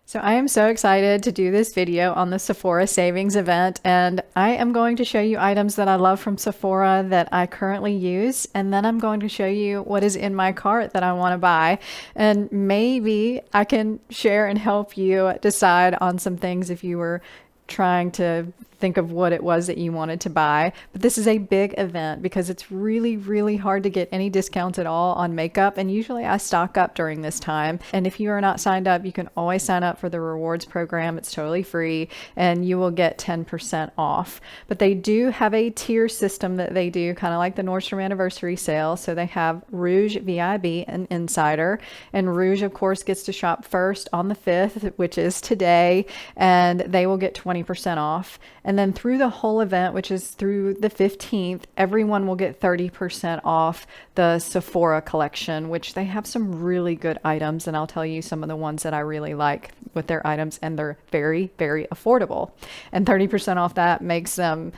So I am so excited to do this video on the Sephora savings event, and I am going to show you items that I love from Sephora that I currently use, and then I'm going to show you what is in my cart that I want to buy, and maybe I can share and help you decide on some things if you were trying to think of what it was that you wanted to buy. But this is a big event because it's really hard to get any discounts at all on makeup, and usually I stock up during this time. And if you are not signed up, you can always sign up for the rewards program. It's totally free and you will get 10% off. But they do have a tier system that they do, kind of like the Nordstrom anniversary sale. So they have Rouge VIB and Insider, and Rouge of course gets to shop first on the 5th, which is today, and they will get 20% off. And then through the whole event, which is through the 15th, everyone will get 30% off the Sephora collection, which they have some really good items. And I'll tell you some of the ones that I really like with their items, and they're very affordable. And 30% off that makes them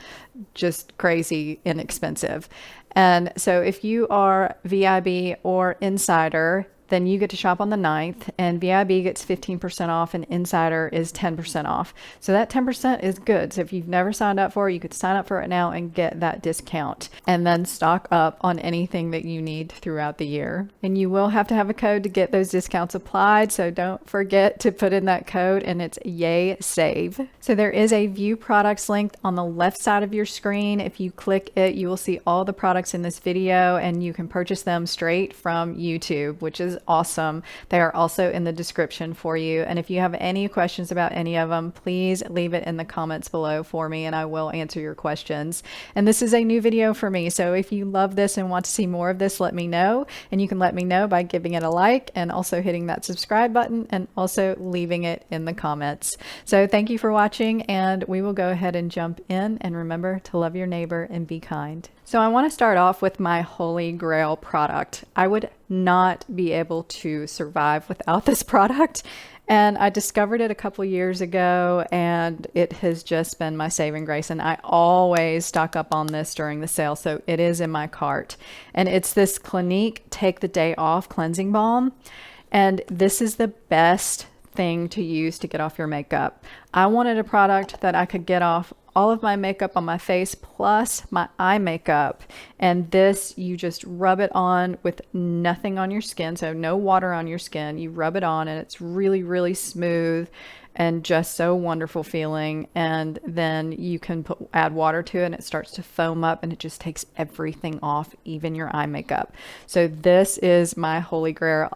just crazy inexpensive. And so if you are VIB or Insider, then you get to shop on the 9th, and VIB gets 15% off and Insider is 10% off. So that 10% is good. So if you've never signed up for it, you could sign up for it now and get that discount, and then stock up on anything that you need throughout the year. And you will have to have a code to get those discounts applied. So don't forget to put in that code, and it's Yay Save. So there is a view products link on the left side of your screen. If you click it, you will see all the products in this video, and you can purchase them straight from YouTube, which is awesome. They are also in the description for you. And if you have any questions about any of them, please leave it in the comments below for me and I will answer your questions. And this is a new video for me. So if you love this and want to see more of this, let me know. And you can let me know by giving it a like and also hitting that subscribe button and also leaving it in the comments. So thank you for watching, and we will go ahead and jump in, and remember to love your neighbor and be kind. So I want to start off with my holy grail product. I would not be able to survive without this product, and I discovered it a couple years ago, and it has just been my saving grace, and I always stock up on this during the sale, so it is in my cart. And it's this Clinique Take the Day Off Cleansing Balm, and this is the best thing to use to get off your makeup. I wanted a product that I could get off all of my makeup on my face plus my eye makeup, and this, you just rub it on with nothing on your skin, so no water on your skin. You rub it on and it's really smooth and just so wonderful feeling. And then you can add water to it and it starts to foam up, and it just takes everything off, even your eye makeup. So this is my holy grail.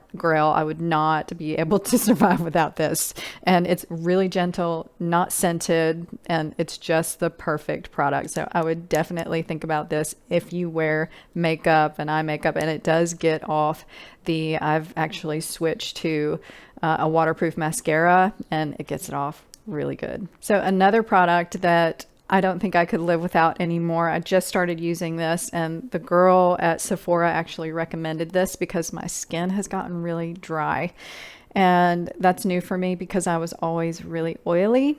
I would not be able to survive without this. And it's really gentle, not scented, and it's just the perfect product. So I would definitely think about this if you wear makeup and eye makeup. And it does get off I've actually switched to a waterproof mascara, and it gets it off really good. So another product that I don't think I could live without anymore. I just started using this, and the girl at Sephora actually recommended this because my skin has gotten really dry. And that's new for me because I was always really oily.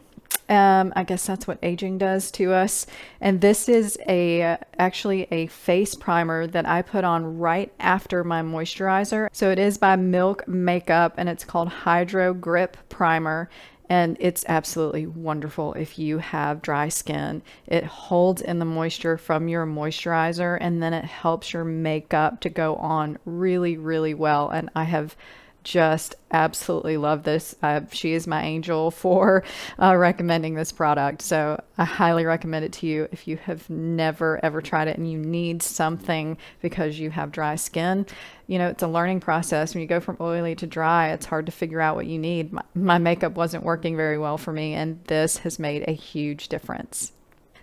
I guess that's what aging does to us. And this is actually a face primer that I put on right after my moisturizer. So it is by Milk Makeup, and it's called Hydro Grip Primer. And it's absolutely wonderful if you have dry skin. It holds in the moisture from your moisturizer, and then it helps your makeup to go on really well. And I have just absolutely love this. She is my angel for recommending this product. So I highly recommend it to you if you have never ever tried it and you need something because you have dry skin. You know, it's a learning process. When you go from oily to dry, it's hard to figure out what you need. My makeup wasn't working very well for me, and this has made a huge difference.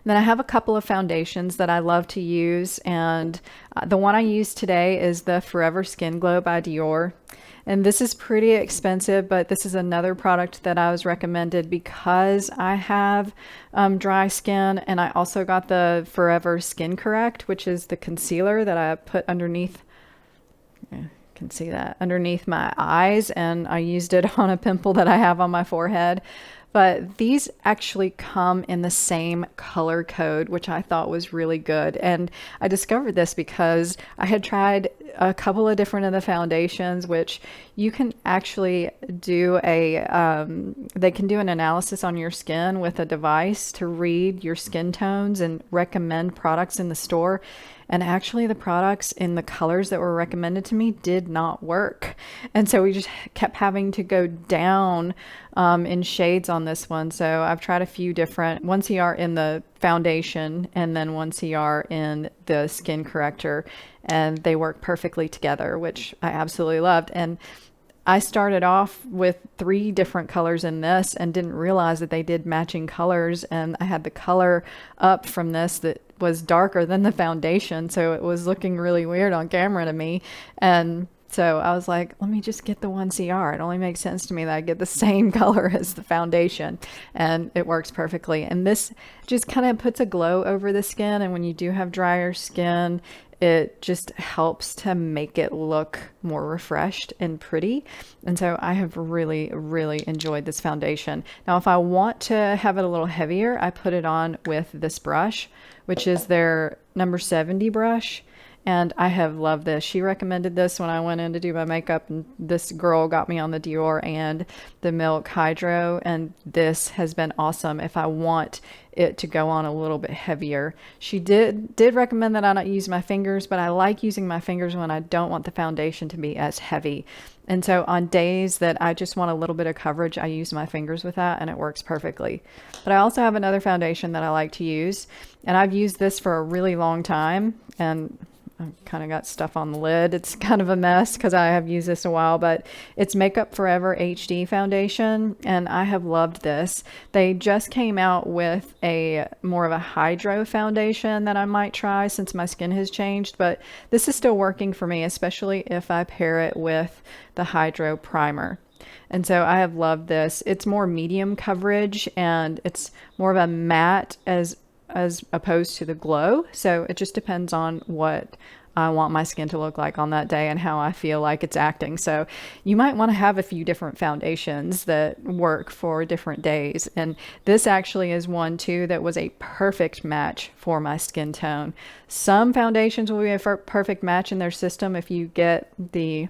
Then I have a couple of foundations that I love to use, and the one I use today is the Forever Skin Glow by Dior. And this is pretty expensive, but this is another product that I was recommended because I have dry skin, and I also got the Forever Skin Correct, which is the concealer that I put underneath. You can see that underneath my eyes, and I used it on a pimple that I have on my forehead. But these actually come in the same color code, which I thought was really good. And I discovered this because I had tried a couple of different of the foundations, which you can actually do they can do an analysis on your skin with a device to read your skin tones and recommend products in the store. And actually the products in the colors that were recommended to me did not work. And so we just kept having to go down in shades on this one. So I've tried a few different, 1CR in the foundation and then 1CR in the skin corrector. And they work perfectly together, which I absolutely loved. And I started off with 3 different colors in this and didn't realize that they did matching colors. And I had the color up from this that was darker than the foundation. So it was looking really weird on camera to me. And so I was like, let me just get the 1CR. It only makes sense to me that I get the same color as the foundation, and it works perfectly. And this just kind of puts a glow over the skin. And when you do have drier skin, it just helps to make it look more refreshed and pretty. And so I have really, really enjoyed this foundation. Now, if I want to have it a little heavier, I put it on with this brush, which is their number 70 brush. And I have loved this. She recommended this when I went in to do my makeup, and this girl got me on the Dior and the Milk Hydro, and this has been awesome if I want it to go on a little bit heavier. She did recommend that I not use my fingers, but I like using my fingers when I don't want the foundation to be as heavy. And so on days that I just want a little bit of coverage, I use my fingers with that, and it works perfectly. But I also have another foundation that I like to use, and I've used this for a really long time, and I kind of got stuff on the lid. It's kind of a mess because I have used this a while, but it's Makeup Forever HD foundation, and I have loved this. They just came out with a more of a hydro foundation that I might try since my skin has changed, but this is still working for me, especially if I pair it with the hydro primer. And so I have loved this. It's more medium coverage, and it's more of a matte as opposed to the glow. So it just depends on what I want my skin to look like on that day and how I feel like it's acting. So you might want to have a few different foundations that work for different days. And this actually is one too that was a perfect match for my skin tone. Some foundations will be a perfect match in their system if you get the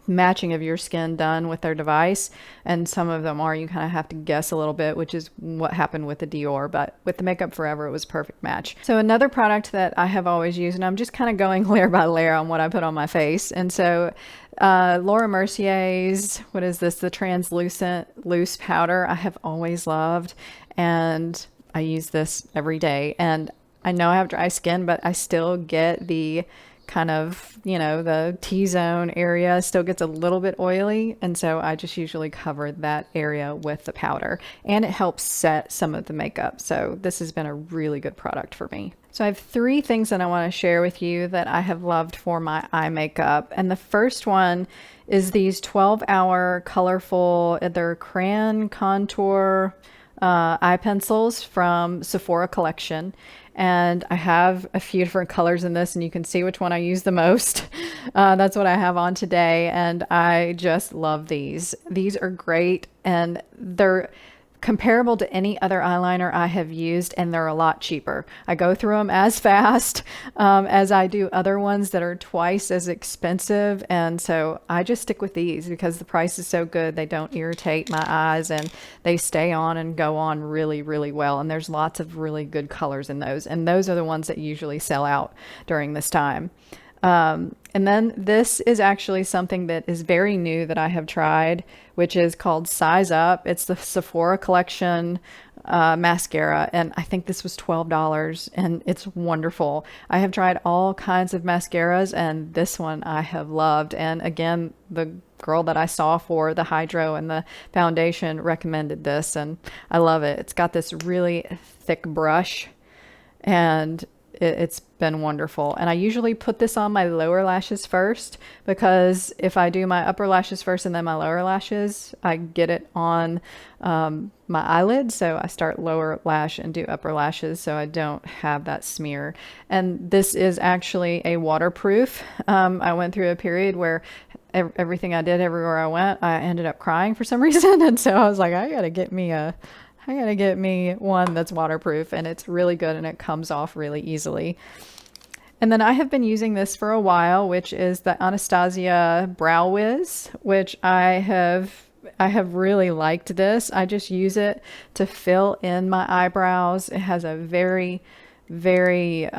matching of your skin done with their device, and some of them are, you kind of have to guess a little bit, which is what happened with the Dior, but with the Makeup Forever it was a perfect match. So another product that I have always used, and I'm just kind of going layer by layer on what I put on my face, and so Laura Mercier's, what is this, the translucent loose powder, I have always loved, and I use this every day. And I know I have dry skin, but I still get the kind of, you know, the T-zone area still gets a little bit oily, and so I just usually cover that area with the powder, and it helps set some of the makeup. So this has been a really good product for me. So I have 3 things that I want to share with you that I have loved for my eye makeup, and the first one is these 12-hour colorful, they're crayon contour eye pencils from Sephora collection. And I have a few different colors in this, and you can see which one I use the most. That's what I have on today, and I just love these. These are great, and they're comparable to any other eyeliner I have used, and they're a lot cheaper. I go through them as fast as I do other ones that are twice as expensive, and so I just stick with these because the price is so good. They don't irritate my eyes, and they stay on and go on really, really well, and there's lots of really good colors in those, and those are the ones that usually sell out during this time. And then this is actually something that is very new that I have tried, which is called Size Up. It's the Sephora collection mascara, and I think this was $12, and it's wonderful. I have tried all kinds of mascaras, and this one I have loved. And again, the girl that I saw for the hydro and the foundation recommended this, and I love it. It's got this really thick brush, and it's been wonderful. And I usually put this on my lower lashes first, because if I do my upper lashes first and then my lower lashes, I get it on my eyelid. So I start lower lash and do upper lashes so I don't have that smear. And this is actually a waterproof. I went through a period where everything I did everywhere I went, I ended up crying for some reason. And so I was like, I gotta get me one that's waterproof, and it's really good, and it comes off really easily. And then I have been using this for a while, which is the Anastasia Brow Wiz, which I have really liked this. I just use it to fill in my eyebrows. It has a very very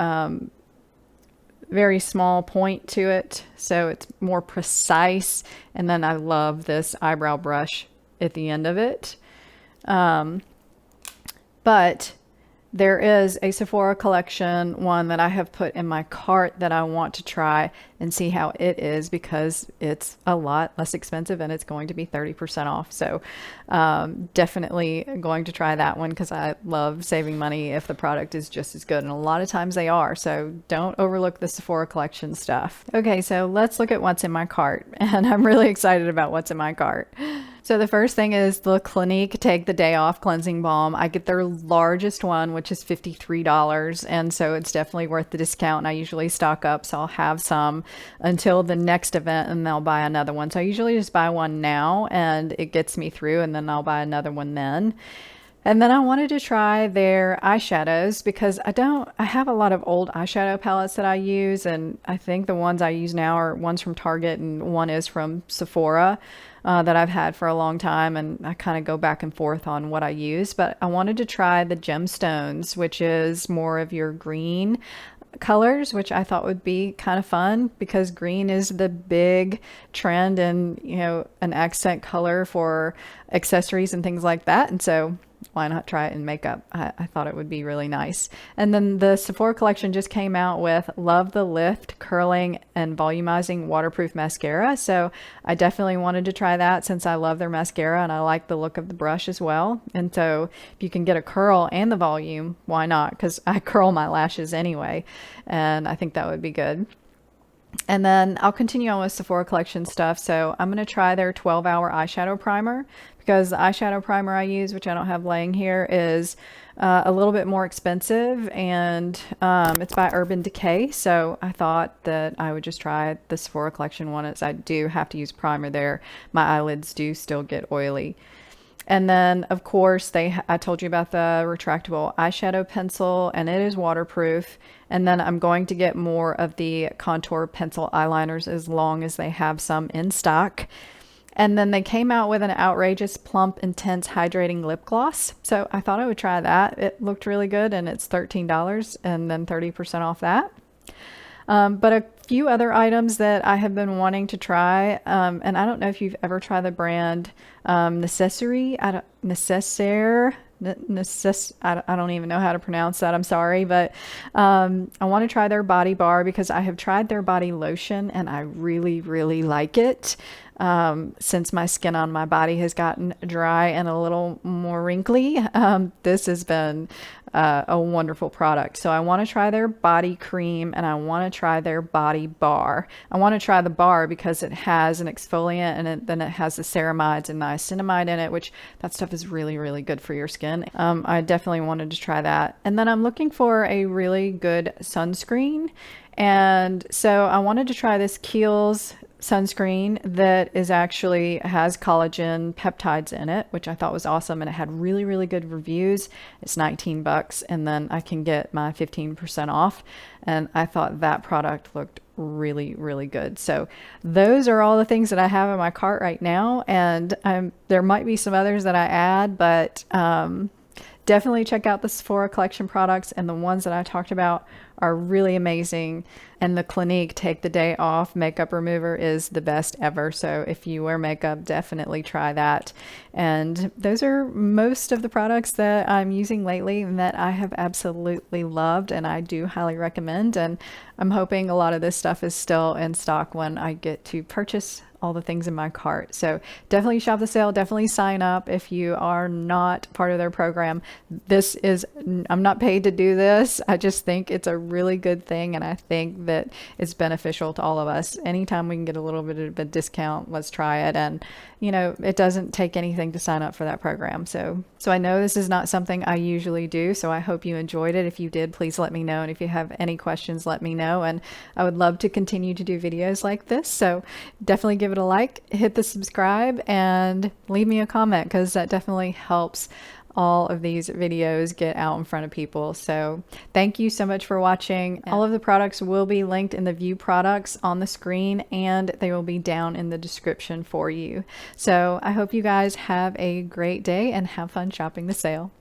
small point to it, so it's more precise. And then I love this eyebrow brush at the end of it. But there is a Sephora collection one that I have put in my cart that I want to try and see how it is, because it's a lot less expensive and it's going to be 30% off. So definitely going to try that one, because I love saving money if the product is just as good. And a lot of times they are. So don't overlook the Sephora collection stuff. Okay, so let's look at what's in my cart. And I'm really excited about what's in my cart. So the first thing is the Clinique Take the Day Off Cleansing Balm. I get their largest one, which is $53. And so it's definitely worth the discount. And I usually stock up, so I'll have some until the next event and I'll buy another one. So I usually just buy one now and it gets me through, and then I'll buy another one then. And then I wanted to try their eyeshadows, because I have a lot of old eyeshadow palettes that I use. And I think the ones I use now are ones from Target and one is from Sephora. That I've had for a long time, and I kind of go back and forth on what I use. But I wanted to try the Gemstones, which is more of your green colors, which I thought would be kind of fun, because green is the big trend and, you know, an accent color for accessories and things like that. And so why not try it in makeup? I thought it would be really nice. And then the Sephora collection just came out with Love the Lift Curling and Volumizing Waterproof Mascara. So I definitely wanted to try that, since I love their mascara and I like the look of the brush as well. And so if you can get a curl and the volume, why not? Because I curl my lashes anyway, and I think that would be good. And then I'll continue on with Sephora collection stuff. So I'm going to try their 12-hour eyeshadow primer, because the eyeshadow primer I use, which I don't have laying here, is a little bit more expensive, and it's by Urban Decay. So I thought that I would just try the Sephora collection one, as I do have to use primer there. My eyelids do still get oily. And then, of course, I told you about the retractable eyeshadow pencil, and it is waterproof. And then I'm going to get more of the contour pencil eyeliners, as long as they have some in stock. And then they came out with an outrageous plump intense hydrating lip gloss, so I thought I would try that. It looked really good, and it's $13 and then 30% off that. But a few other items that I have been wanting to try, and I don't know if you've ever tried the brand Necessaire. I don't even know how to pronounce that. I'm sorry, but I want to try their body bar, because I have tried their body lotion and I really like it. Since my skin on my body has gotten dry and a little more wrinkly, this has been a wonderful product. So I want to try their body cream, and I want to try their body bar. I want to try the bar because it has an exfoliant, and then it has the ceramides and niacinamide in it, which that stuff is really good for your skin. I definitely wanted to try that. And then I'm looking for a really good sunscreen. And so I wanted to try this Kiehl's sunscreen that has collagen peptides in it, which I thought was awesome, and it had really good reviews. It's $19, and then I can get my 15% off, and I thought that product looked really good. So those are all the things that I have in my cart right now, and there might be some others that I add, but definitely check out the Sephora collection products, and the ones that I talked about are really amazing. And the Clinique Take the Day Off makeup remover is the best ever. So if you wear makeup, definitely try that. And those are most of the products that I'm using lately and that I have absolutely loved, and I do highly recommend. And I'm hoping a lot of this stuff is still in stock when I get to purchase all the things in my cart. So definitely shop the sale, definitely sign up if you are not part of their program. I'm not paid to do this. I just think it's a really good thing, and I think that it's beneficial to all of us. Anytime we can get a little bit of a discount, let's try it. And you know, it doesn't take anything to sign up for that program. So I know this is not something I usually do, so I hope you enjoyed it. If you did, please let me know. And if you have any questions, let me know. And I would love to continue to do videos like this. So definitely give it a like, hit the subscribe, and leave me a comment, because that definitely helps all of these videos get out in front of people. So thank you so much for watching. All of the products will be linked in the view products on the screen, and they will be down in the description for you. So I hope you guys have a great day and have fun shopping the sale.